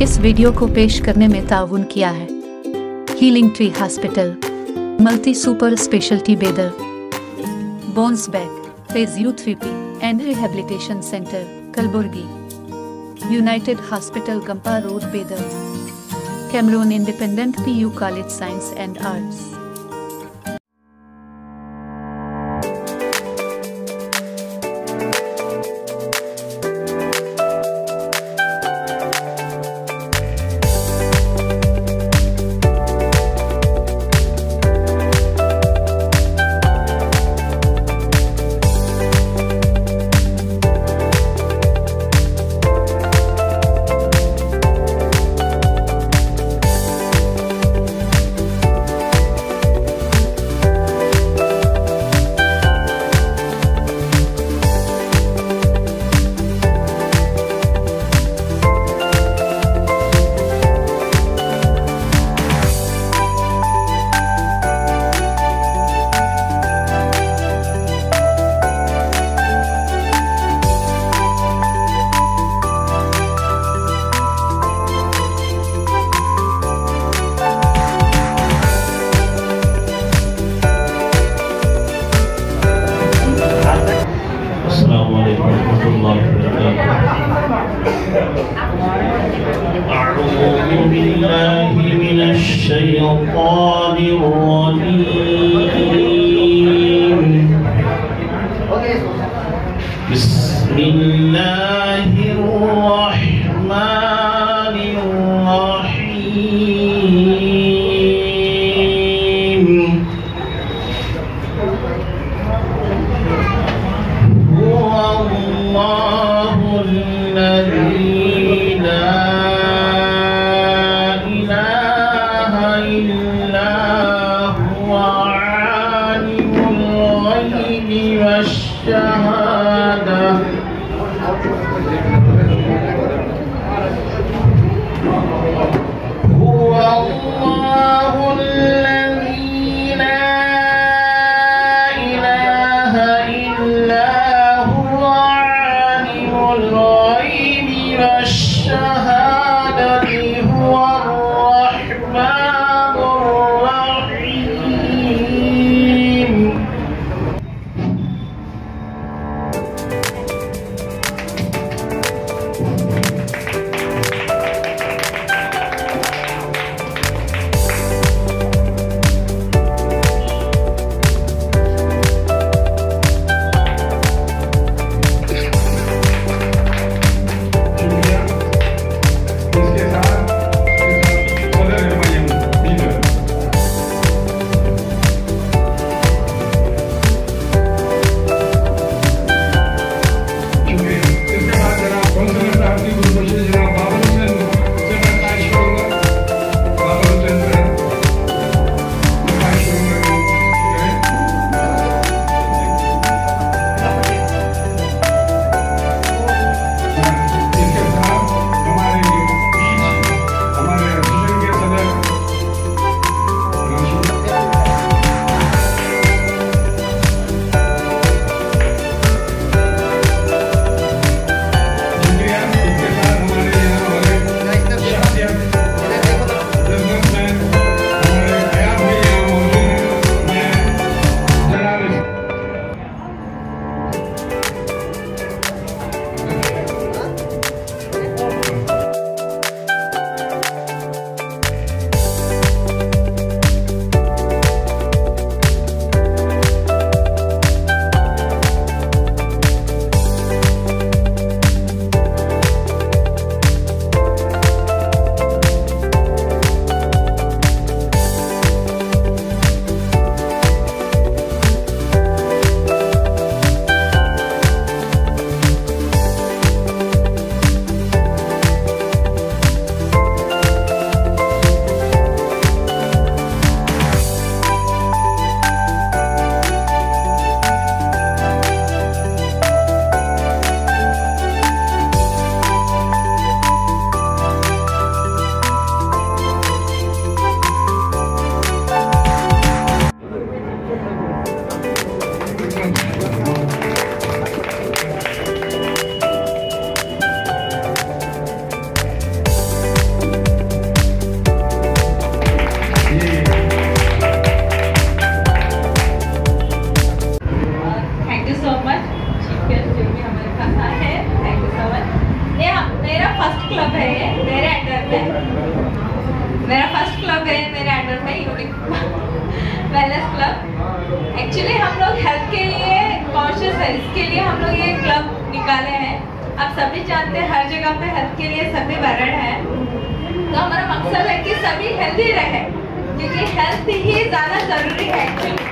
इस वीडियो को पेश करने में ताउन किया है healing tree hospital, multi super speciality Bidar, bones back, physiotherapy and rehabilitation centre, Kalaburagi, united hospital Gumpa road Bidar, Cameroon independent PU college science and arts. मेरा फर्स्ट क्लब है मेरे अंडर में, यूनिक वेलनेस क्लब। एक्चुअली हम लोग हेल्थ के लिए कॉन्शियस है, इसके लिए हम लोग ये क्लब निकाले हैं। आप सभी जानते हैं हर जगह पे हेल्थ के लिए सभी वरण है, तो हमारा मकसद है कि सभी हेल्दी रहे, क्योंकि हेल्थ ही ज़्यादा ज़रूरी है। एक्चुअली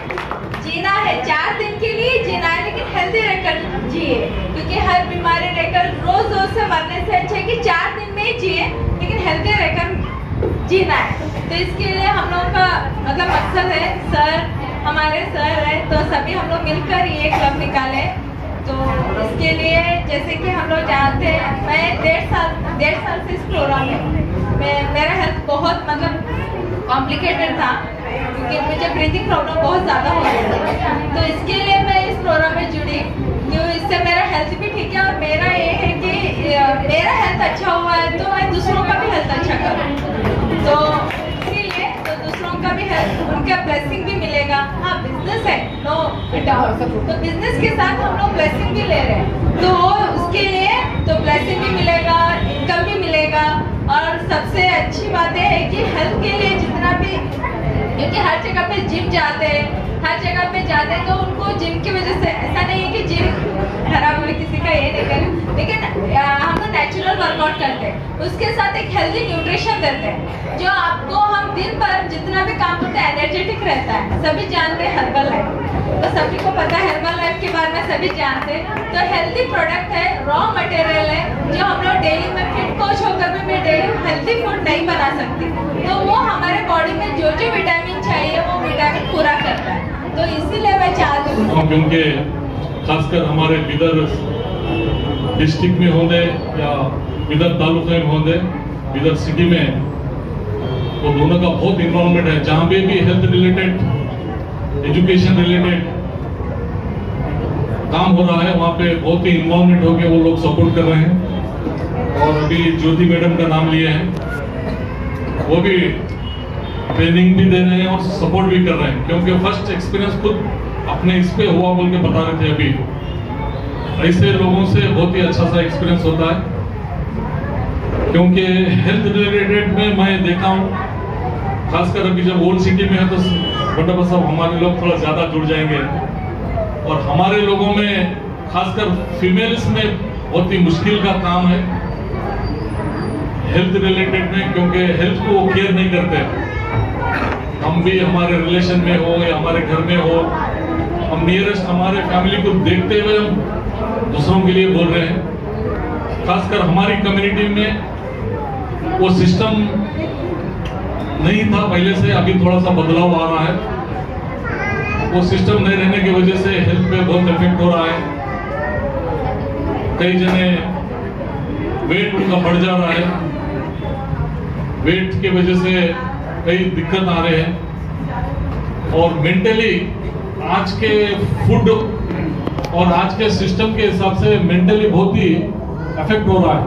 जीना है 4 दिन के लिए जीना है, लेकिन हेल्दी रहकर जिए, क्योंकि हर बीमारी रहकर रोज रोज से मरने से अच्छा है कि 4 दिन में ही जिए, लेकिन हेल्दी रहकर जीना है। तो इसके लिए हम लोगों का मतलब मकसद है, सर हमारे सर है, तो सभी हम लोग मिलकर ये क्लब निकाले। तो इसके लिए जैसे कि हम लोग जानते हैं, मैं 1.5 साल से इस प्रोग्राम में मेरा हेल्थ बहुत मतलब कॉम्प्लिकेटेड था, क्योंकि मुझे ब्रीथिंग प्रॉब्लम बहुत ज़्यादा हो रही थी। तो इसके लिए मैं इस प्रोग्राम में जुड़ी, क्यों इससे मेरा हेल्थ भी ठीक है, और मेरा ये है कि मेरा हेल्थ अच्छा हुआ है तो मैं दूसरों का भी हेल्थ अच्छा करूँ। तो इसीलिए तो दूसरों का भी हेल्थ, उनका ब्लेसिंग भी मिलेगा। हाँ बिजनेस है, नो डाउट, तो बिजनेस के साथ हम लोग ब्लेसिंग भी ले रहे हैं, तो उसके लिए तो ब्लेसिंग भी मिलेगा, इनकम भी मिलेगा। और सबसे अच्छी बात यह है कि हेल्थ के लिए जितना भी, क्योंकि हर जगह पे जिम जाते हैं, हर जगह पे जाते हैं, तो उनको जिम की वजह से ऐसा नहीं है कि जिम खराब हुई, किसी का ये नहीं करें, लेकिन हम लोग नेचुरल वर्कआउट करते हैं, उसके साथ एक हेल्दी न्यूट्रिशन देते हैं, जो आपको हम दिन भर जितना भी काम करते हैं एनर्जेटिक रहता है। सभी जानते हैं हर्बल लाइफ, तो सभी को पता है हर्बल लाइफ के बारे में सभी जानते हैं। तो हेल्दी प्रोडक्ट है, रॉ मटेरियल है, जो हम लोग डेली में फिट कोच होकर भी मैं डेली हेल्दी फूड नहीं बना सकती, तो वो हमारे बॉडी में जो जो विटामिन चाहिए वो विटामिन पूरा करता है। तो इसीलिए मैं चाहती हूँ, क्योंकि खासकर हमारे बिदर डिस्ट्रिक्ट में होंगे या बिदर तालुका में होंगे, बिदर सिटी में, तो दोनों का बहुत इन्वॉल्वमेंट है। जहाँ पे भी हेल्थ रिलेटेड, एजुकेशन रिलेटेड काम हो रहा है, वहाँ पे बहुत ही इन्वॉल्वमेंट हो गया, वो लोग सपोर्ट कर रहे हैं। और अभी ज्योति मैडम का नाम लिए हैं, वो भी ट्रेनिंग भी दे रहे हैं और सपोर्ट भी कर रहे हैं, क्योंकि फर्स्ट एक्सपीरियंस खुद अपने इस पे हुआ बोल के बता रहे थे। अभी ऐसे लोगों से बहुत ही अच्छा सा एक्सपीरियंस होता है, क्योंकि हेल्थ रिलेटेड में मैं देखा हूँ, खासकर अभी जब ओल्ड सिटी में है तो बड़ा साहब हमारे लोग थोड़ा ज्यादा जुड़ जाएंगे, और हमारे लोगों में खासकर फीमेल्स में बहुत ही मुश्किल का काम है हेल्थ रिलेटेड में, क्योंकि हेल्थ को वो केयर नहीं करते। हम भी हमारे रिलेशन में हो या हमारे घर में हो, हम नियरेस्ट हमारे फैमिली को देखते हुए हम दूसरों के लिए बोल रहे हैं। खासकर हमारी कम्युनिटी में वो सिस्टम नहीं था पहले से, अभी थोड़ा सा बदलाव आ रहा है। वो सिस्टम नहीं रहने की वजह से हेल्थ पे बहुत इफेक्ट हो रहा है। कई जने वेट उनका बढ़ जा रहा है, वेट की वजह से कई दिक्कत आ रहे हैं, और मेंटली आज के फूड और आज के सिस्टम के हिसाब से मेंटली बहुत ही इफेक्ट हो रहा है।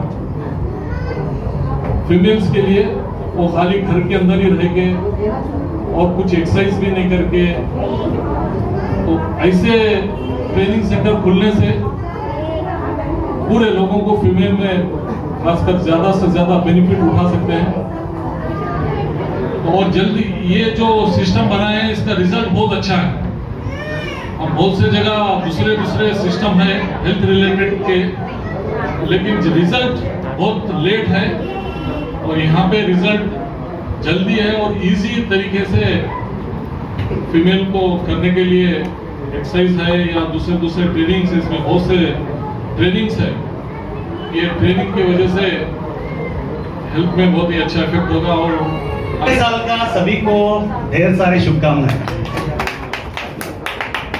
फीमेल्स के लिए वो खाली घर के अंदर ही रह के और कुछ एक्सरसाइज भी नहीं करके, तो ऐसे ट्रेनिंग सेंटर खुलने से पूरे लोगों को फीमेल में खासकर ज्यादा से ज्यादा बेनिफिट उठा सकते हैं। और जल्दी ये जो सिस्टम बनाए हैं इसका रिजल्ट बहुत अच्छा है। और बहुत से जगह दूसरे सिस्टम है हेल्थ रिलेटेड के, लेकिन रिजल्ट बहुत लेट है, और यहाँ पे रिजल्ट जल्दी है और इजी तरीके से फीमेल को करने के लिए एक्सरसाइज है या दूसरे ट्रेनिंग्स, इसमें बहुत से ट्रेनिंग्स है। ये ट्रेनिंग की वजह से हेल्थ में बहुत ही अच्छा इफेक्ट होगा। और नए साल का सभी को ढेर सारी शुभकामनाएं।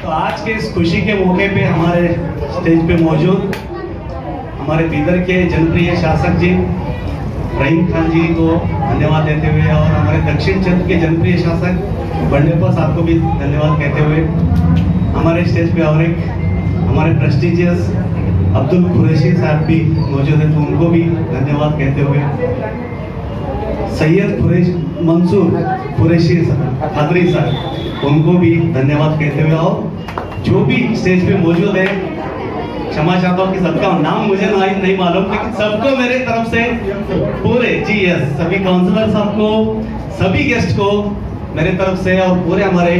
तो आज के इस खुशी के मौके पे हमारे स्टेज पे मौजूद हमारे बीदर के जनप्रिय शासक जी रहीम खान जी को धन्यवाद देते हुए, और हमारे दक्षिण क्षेत्र के जनप्रिय शासक बंडेप्पा साहब को भी धन्यवाद कहते हुए, हमारे स्टेज पे और एक हमारे प्रेस्टिजियस अब्दुल कुरैशी साहब भी मौजूद है, तो उनको भी धन्यवाद कहते हुए, सैयद मंसूर कुरैशी हादरी साहब उनको भी धन्यवाद कहते हुए, और जो भी स्टेज पे मौजूद है क्षमा चाहता हूँ कि सबका नाम मुझे नहीं मालूम, लेकिन सबको मेरे तरफ से पूरे जी यस सभी काउंसलर सबको, सभी गेस्ट को मेरे तरफ से और पूरे हमारे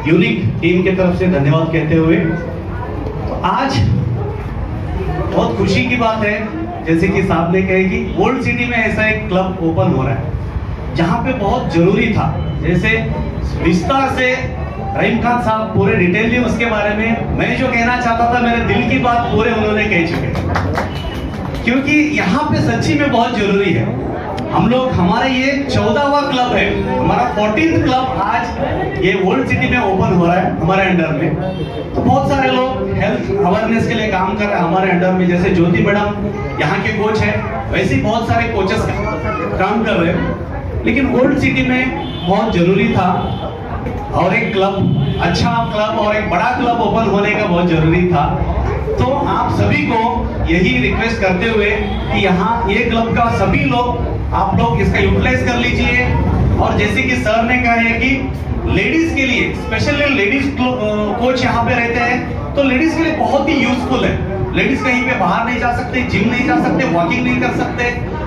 यूनिक टीम के तरफ से धन्यवाद कहते हुए, तो आज बहुत खुशी की बात है, जैसे कि साहब ने कहे कि ओल्ड सिटी में ऐसा एक क्लब ओपन हो रहा है जहां पे बहुत जरूरी था। जैसे विस्तार से रहीम खान साहब पूरे डिटेलली उसके बारे में मैं जो कहना चाहता था, मेरे दिल की बात पूरे उन्होंने कह चुके, क्योंकि यहाँ पे सच्ची में बहुत जरूरी है। हम लोग, हमारा ये 14वां क्लब है, हमारा 14th क्लब आज ये ओल्ड सिटी में ओपन हो रहा है हमारे अंडर में। तो बहुत सारे लोग हेल्थ अवेयरनेस के लिए काम कर रहे हैं हमारे अंडर में, जैसे ज्योति मैडम यहाँ के कोच है, वैसे ही बहुत सारे कोचेस काम कर रहे हैं। लेकिन ओल्ड सिटी में बहुत जरूरी था और एक क्लब, अच्छा क्लब और एक बड़ा क्लब ओपन होने का बहुत जरूरी था। तो आप सभी को यही रिक्वेस्ट करते हुए कि यहाँ ये क्लब का सभी लोग, आप लोग इसका यूटिलाइज कर लीजिए। और जैसे कि सर ने कहा है कि लेडीज के लिए, स्पेशली लेडीज कोच यहाँ पे रहते हैं, तो लेडीज के लिए बहुत ही यूजफुल है। लेडीज कहीं पे बाहर नहीं जा सकते, जिम नहीं जा सकते, वॉकिंग नहीं कर सकते,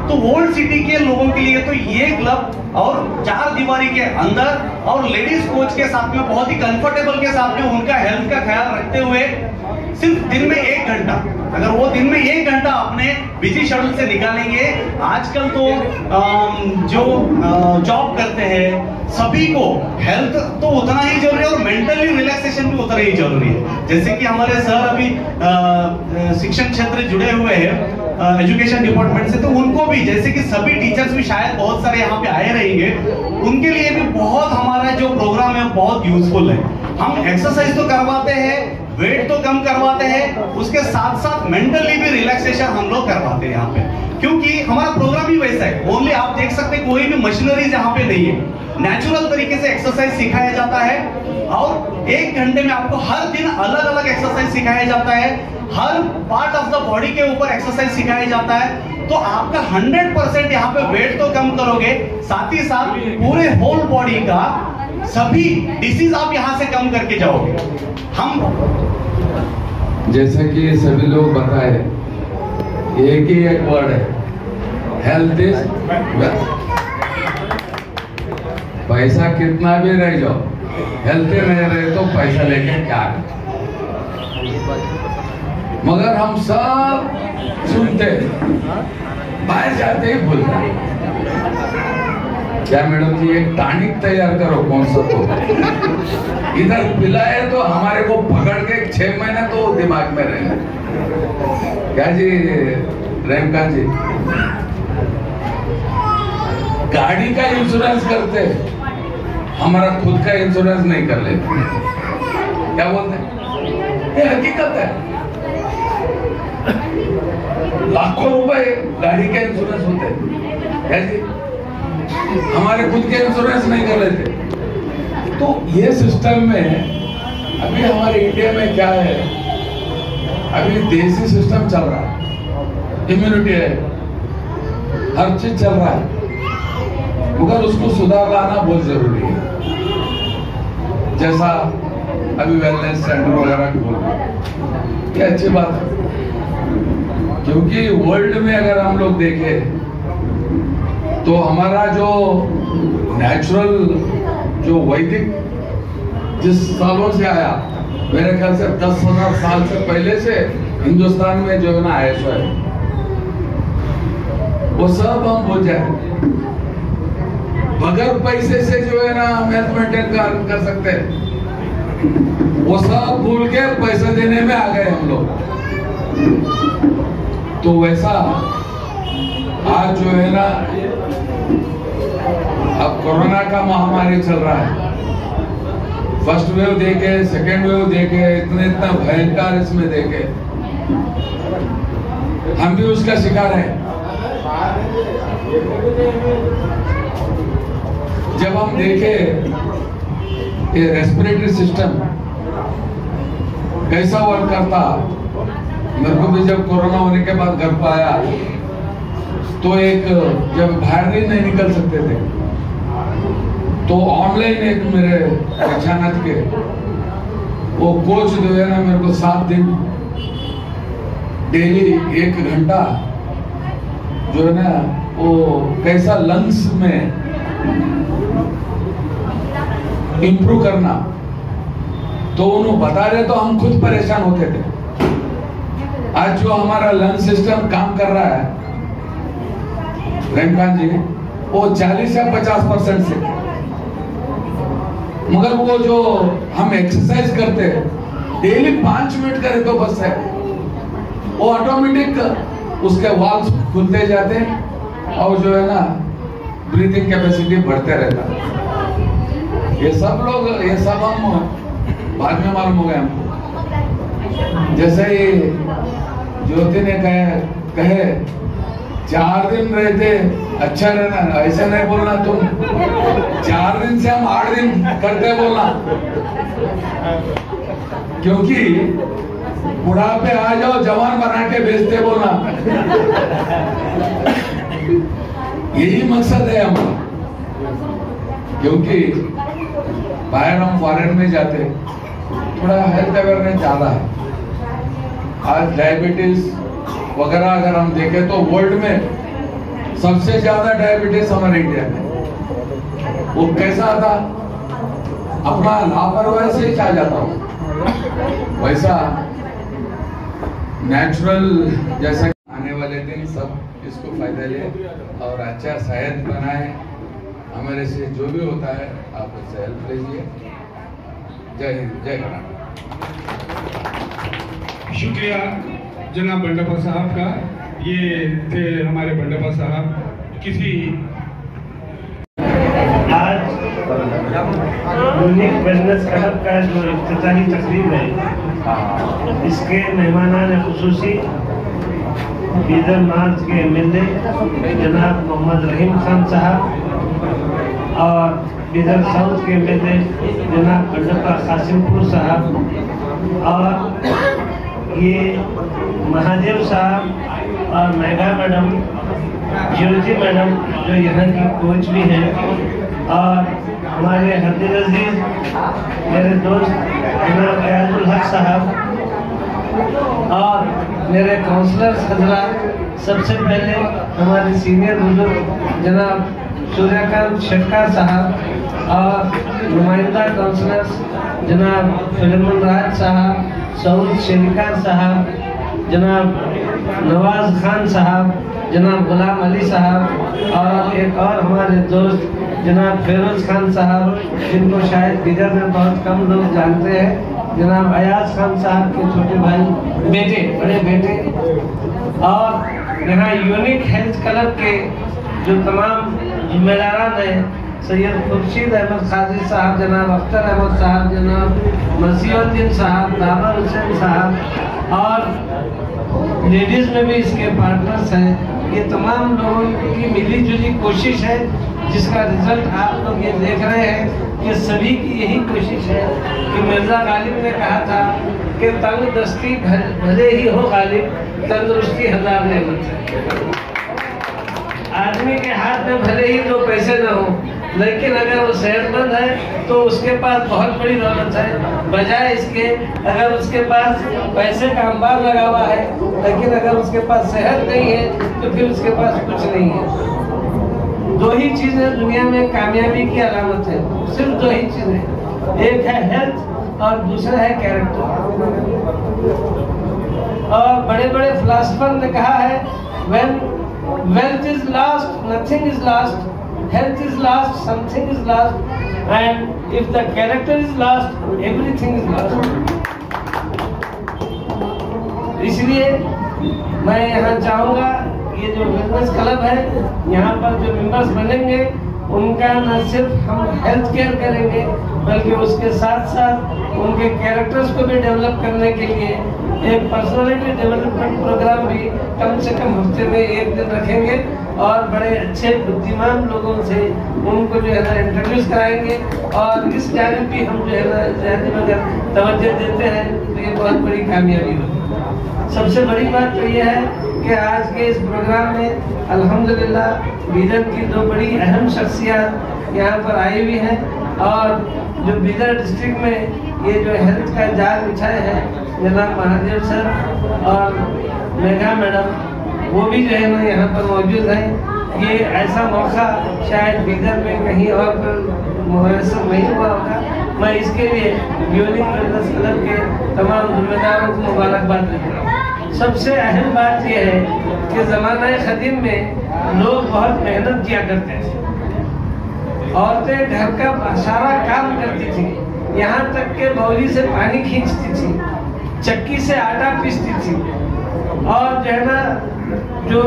तो ओल्ड सिटी के लोगों के लिए तो ये क्लब और 4 दीवारी के अंदर और लेडीज कोच के साथ में बहुत ही कंफर्टेबल के साथ में उनका हेल्थ का ख्याल रखते हुए सिर्फ दिन में 1 घंटा, अगर वो दिन में 1 घंटा अपने बिजी शेड्यूल से निकालेंगे। आजकल तो जो जॉब करते हैं सभी को हेल्थ तो उतना ही जरूरी है और मेंटली रिलैक्सेशन भी उतना ही जरूरी है। जैसे कि हमारे सर अभी शिक्षण क्षेत्र जुड़े हुए हैं एजुकेशन डिपार्टमेंट से, तो उनको भी, जैसे कि सभी टीचर्स भी शायद बहुत सारे यहाँ पे आए रहेंगे, उनके लिए भी बहुत हमारा जो प्रोग्राम है बहुत यूजफुल है। हम एक्सरसाइज तो करवाते हैं, वेट तो कम करवाते हैं, उसके साथ साथ मेंटली भी रिलैक्सेशन हम लोग करवाते हैं यहाँ पे, क्योंकि हमारा प्रोग्राम ही वैसा है। ओनली आप देख सकते हैं कोई भी मशीनरीज यहाँ पे नहीं है, नेचुरल तरीके से एक्सरसाइज सिखाया जाता है और 1 घंटे में आपको हर दिन अलग अलग एक्सरसाइज सिखाया जाता है, हर पार्ट ऑफ द बॉडी के ऊपर एक्सरसाइज सिखाया जाता है। तो आपका 100% यहाँ पे वेट तो कम करोगे, साथ ही साथ पूरे होल बॉडी का सभी डिसीज आप यहाँ से कम करके जाओगे। हम जैसे कि सभी लोग बताए, एक ही एक वर्ड है, हेल्थ इज वेल्थ। पैसा कितना भी रह जाओ, हेल्थ नहीं रहे तो पैसा लेके क्या करें। मगर हम सब सुनते, बाहर जाते ही भूलते। क्या मैडम जी एक टॉनिक तैयार करो, कौन सा तो इधर पिलाए तो हमारे को पकड़ के 6 महीने तो दिमाग में रहेगा। क्या जी रेमका जी, गाड़ी का इंश्योरेंस करते, हमारा खुद का इंश्योरेंस नहीं कर लेते। क्या बोलते हैं, ये हकीकत है। लाखों रुपए गाड़ी के इंश्योरेंस होते हैं, क्या जी हमारे खुद के इंश्योरेंस नहीं कर लेते। तो ये सिस्टम में अभी हमारे इंडिया में क्या है, अभी देसी सिस्टम चल रहा है, इम्यूनिटी है, हर चीज चल रहा है, मगर उसको सुधार लाना बहुत जरूरी है। जैसा अभी वेलनेस सेंटर वगैरह की बोल रहे, ये अच्छी बात है, क्योंकि वर्ल्ड में अगर हम लोग देखें तो हमारा जो नेचुरल, जो वैदिक जिस सालों से आया, मेरे ख्याल से 10,000 साल से पहले से हिंदुस्तान में जो है ना आयुष है, वो सब हम भूल जाए। बगैर पैसे से जो है ना हम हेल्थ मेंटेन कर सकते हैं, वो सब भूल के पैसे देने में आ गए हम लोग। तो वैसा आज जो है ना, अब कोरोना का महामारी चल रहा है, फर्स्ट वेव देखे, सेकेंड वेव देखे, इतना भयंकर इसमें देखे, हम भी उसका शिकार हैं। जब हम देखे ये रेस्पिरेटरी सिस्टम कैसा वर्क करता, मेरे को भी जब कोरोना होने के बाद घर पर आया तो एक, जब बाहर नहीं निकल सकते थे, तो ऑनलाइन एक मेरे पहचानत के वो कोच जो है ना, मेरे को 7 दिन डेली 1 घंटा जो है ना वो कैसा लंग्स में इम्प्रूव करना, तो उन्होंने बता रहे तो हम खुद परेशान होते थे। आज जो हमारा लंग सिस्टम काम कर रहा है रहीम जी, वो 40 या 50% से, मगर वो जो हम एक्सरसाइज करते हैं डेली 5 मिनट करें तो बस है, वो ऑटोमेटिक उसके वाल्व खुलते जाते हैं और जो है ना ब्रीथिंग कैपेसिटी बढ़ते रहता है। ये सब हम बाद में मालूम हो गया हमको। जैसे ही ज्योति ने कहे 4 दिन रहते अच्छा रहना, ऐसा नहीं बोलना तुम, 4 दिन से हम 8 दिन करते बोलना, क्योंकि बुढ़ापे आ जाओ जवान बना के बेचते बोलना। यही मकसद है हमारा, क्योंकि बाहर हम फॉरेन में जाते थोड़ा हेल्थ अवेयरनेस ज्यादा है। आज डायबिटीज वगैरह अगर हम देखें तो वर्ल्ड में सबसे ज्यादा डायबिटीज हमारे इंडिया में। वो कैसा आता, अपना लापरवाही से ही आ जाता हो, वैसा नेचुरल जैसा आने वाले दिन सब इसको फायदा ले और अच्छा सेहत बनाए। हमारे से जो भी होता है आप उससे हेल्प लीजिए। जय हिंद, जय कर्नाटक। शुक्रिया जनाब बंडप्पा साहब का। ये थे हमारे बंडप्पा साहब। किसी आज यूनिक बिजनेस क्लब का जो इफ्तिताही तकरीब है, इसके मेहमानान खुसूसी बीदर मार्च के एमएलए जनाब मोहम्मद रहीम खान साहब और बीदर साउथ के एमएलए जनाब बंडप्पा कासिमपुर साहब और ये महादेव साहब और मेघा मैडम, ज्योति मैडम जो यहाँ की कोच भी हैं, और हमारे हदील अजीज मेरे दोस्त जनाब अयाजुल हक साहब और मेरे काउंसलर्स हजरात। सबसे पहले हमारे सीनियर बुजुर्ग जनाब सूर्यकांत शेट्कार साहब और नुमाइंदा काउंसलर्स जनाब फिल्मन राज साहब, सऊद शेरिकार साहब, जनाब नवाज खान साहब, जनाब गुलाम अली साहब और एक और हमारे दोस्त जनाब फेरोज खान साहब, जिनको शायद बिदर में बहुत कम लोग जानते हैं, जनाब अयाज खान साहब के छोटे भाई बेटे, बड़े बेटे, और यहाँ यूनिक हेल्थ क्लब के जो तमाम जिम्मेदारान हैं, सैयद खुर्शीद अहमद खाजी साहब, जनाब अख्तर अहमद साहब, जनाब मसीहुद्दीन साहब, दाबर हुसैन साहब और लेडीज़ में भी इसके पार्टनर्स हैं। ये तमाम लोगों की मिली जुली कोशिश है, जिसका रिजल्ट आप लोग ये देख रहे हैं कि सभी की यही कोशिश है कि मिर्ज़ा गालिब ने कहा था कि तंग दस्ती भले ही हो गालिब, तंदुरुस्ती हजार नेमत है। आदमी के हाथ में भले ही 2 पैसे न हो, लेकिन अगर वो सेहतमंद है तो उसके पास बहुत बड़ी दौलत है, बजाय इसके अगर उसके पास पैसे का अंबार लगा हुआ है लेकिन अगर उसके पास सेहत नहीं है तो फिर उसके पास कुछ नहीं है। 2 ही चीजें दुनिया में कामयाबी की अलामत है, सिर्फ 2 ही चीजें, एक है हेल्थ और दूसरा है कैरेक्टर। और बड़े बड़े फिलोसोफर ने कहा है, when wealth is lost, nothing is lost, health is lost, something is lost, and if the character is lost, everything is lost. इसलिए मैं यहाँ चाहूँगा ये जो बिजनेस क्लब है, यहाँ पर जो मेंबर्स बनेंगे उनका न सिर्फ हम हेल्थ केयर करेंगे बल्कि उसके साथ साथ उनके कैरेक्टर्स को भी डेवलप करने के लिए एक पर्सनालिटी डेवलपमेंट प्रोग्राम भी कम से कम हफ्ते में 1 दिन रखेंगे और बड़े अच्छे बुद्धिमान लोगों से उनको जो है ना इंट्रोड्यूस कराएंगे। और इस जानिब भी हम जो है ना जानिब अगर तवज्जो देते हैं तो ये बहुत बड़ी कामयाबी होगी। सबसे बड़ी बात तो ये है कि आज के इस प्रोग्राम में अल्हम्दुलिल्लाह बीदर की 2 बड़ी अहम शख्सियत यहाँ पर आई हुई हैं और जो बीदर डिस्ट्रिक्ट में ये जो हेल्थ का जाल बिछाए हैं जनाब महादेव सर और मेघा मैडम, वो भी जो है ना यहाँ पर मौजूद हैं। ये ऐसा मौका शायद बीदर में कहीं और पर मुयसर नहीं हुआ होगा। मैं इसके लिए व्यूइंग ब्रदर्स क्लब के तमाम जिम्मेदारों को मुबारकबाद देता हूँ। सबसे अहम बात यह है कि ज़माना क़दीम में लोग बहुत मेहनत किया करते थे। औरतें घर का सारा काम करती थी, यहाँ तक के बौली से पानी खींचती थी, चक्की से आटा पीसती थी, और जो है ना जो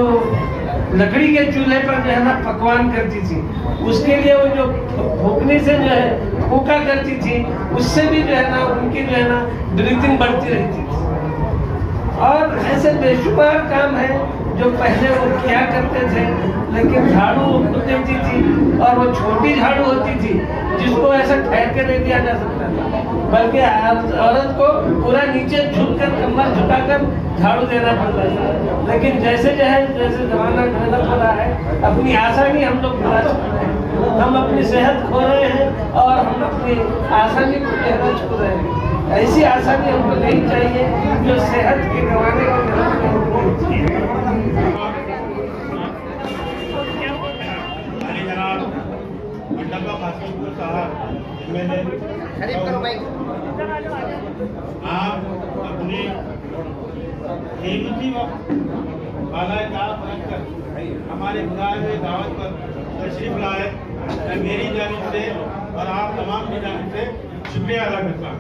लकड़ी के चूल्हे पर जो है ना पकवान करती थी। उसके लिए वो जो फूकने से जो है फूका करती थी, उससे भी जो है ना उनकी जो है ना ब्रीथिंग बढ़ती रहती थी। और ऐसे बेशुमार काम है जो पहले वो किया करते थे। लेकिन झाड़ू वो देती थी, और वो छोटी झाड़ू होती थी जिसको ऐसा ठहर के नहीं दिया जा सकता था, बल्कि औरत को पूरा नीचे झुककर कमर झुकाकर झाड़ू देना पड़ता था। लेकिन जैसे जैसे जमाना बदल रहा है, अपनी आसानी हम लोग भुला चुके हैं। हम अपनी सेहत खो रहे हैं और हम अपनी आसानी को कहना छू रहे हैं। ऐसी आसानी हमको नहीं चाहिए जो सेहत के गंवाने की आप अपनी कीमती वक्त हमारे बुलाए हुए दावत पर तशरीफ लाए, मैं मेरी जानिब से और आप तमाम की जानिब से शुक्रिया अदा करता हूँ।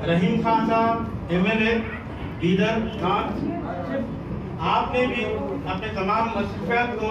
रहीम खान साहब MLA बीदर नॉर्थ, आपने भी अपने तमाम मसरूफियात को